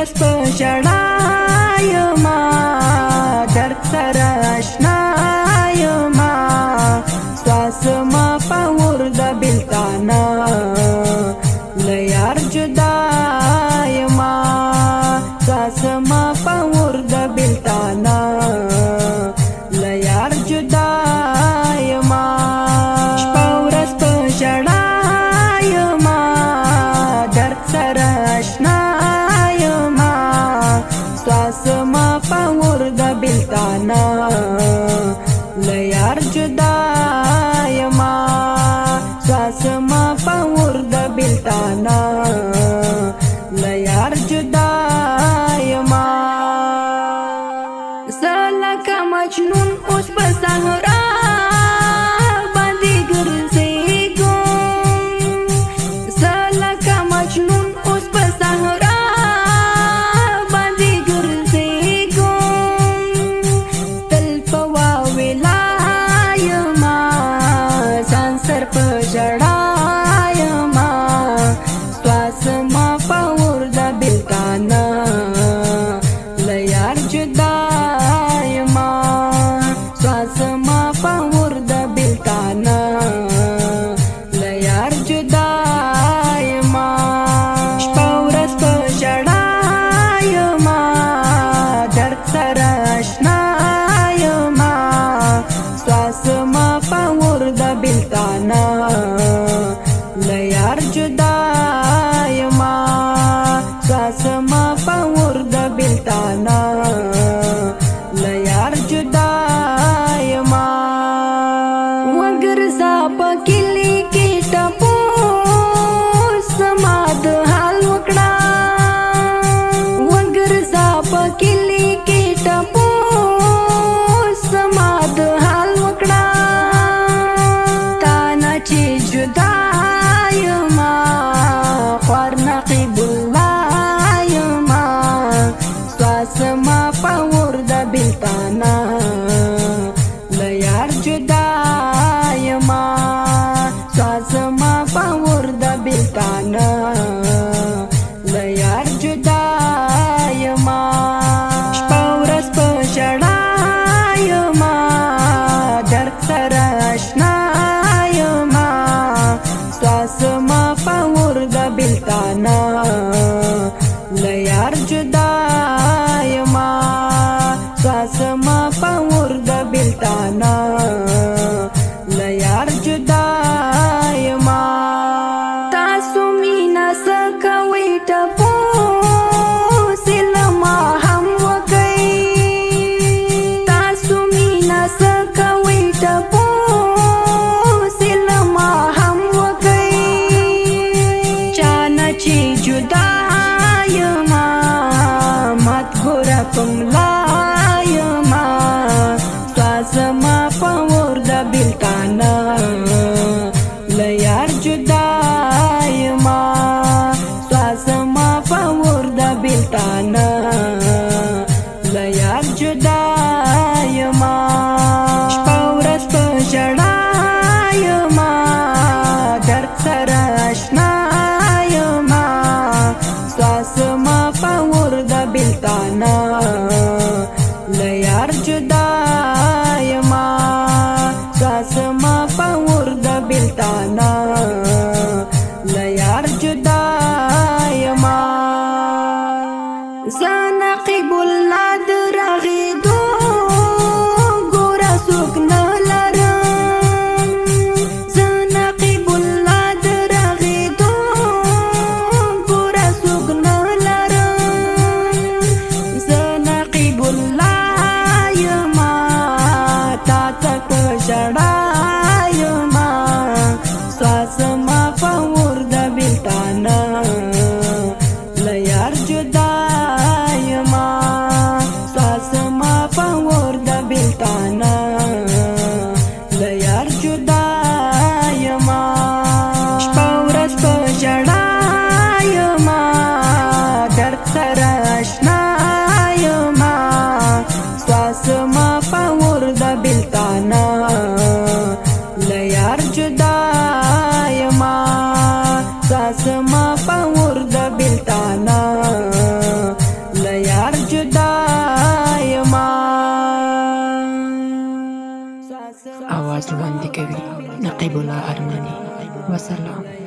ورځ په ژړا یما درد سره اشنا یما سواس ما په ور د بلتانا له یار جدا یما سواس ما په ور د بلتانا له یار جدا یما شپه ورځ په ژړا یما درد سره اشنا یما سواس ما په ور د بلتانا له یار جدا یما سواس ما په ور د بلتانا له یار جدا یما زلکه مجنون اوس په صحرا باندې ګرځېږم زلکه مجنون اوس په صحرا باندې ګرځېږم تل په واویلا یما ځان سر په ژړا یما سواس ما په ور د بلتانا له یار جدا یما سواس ما په ور د بلتانا له یار جدا یما شپه ورځ په ژړا یما درد سره اشنا یما سواس ما په ور د بلتانا له یار جدا یما سواس ما په ور د بلتانا له یار جدا یما وګرځا په کلی کې ټپو سماد حال وکړه وګرځا په کلی کې ټپو سماد حال وکړه تا نه چې جدا یما خوار نقیب الله یما سواس ما په ور د بلتانا له یار جدا یما سواس ما په ور د بلتانا له یار جدا یما شپه ورځ په ژړا یما درد سره اشنا یما سواس ما په ور د بلتانا له یار جدا یما سواس ما په ور د بلتانا له یار جدا یما تاسو مینا سکوي ټپو سلما هم وکي تاسو مینا سکوي ټپو سلما هم وکي چانه چې جدا یما مات ګور پملا یما سواس ما په ور د بلتانا له یار جدا یما سواس ما په ور د بلتانا له یار جدا یما شپه ورځ په ژړا یما درد سره اشنا یما سواس ما په ور د بلتانا له یار جدا یما سواس ما په ور د بلتانا له یار جدا یما زه نقیب الله د رغېدو ګوره څوک نه لرم زه نقیب الله د رغېدو ګوره څوک نه لرم زه نقیب الله یما تا ته په ژړا یما سواس ما په ور د بلتانا له یار جدا یما سواس ما ژوند کوي. نقیب الله ارمني، وسلام.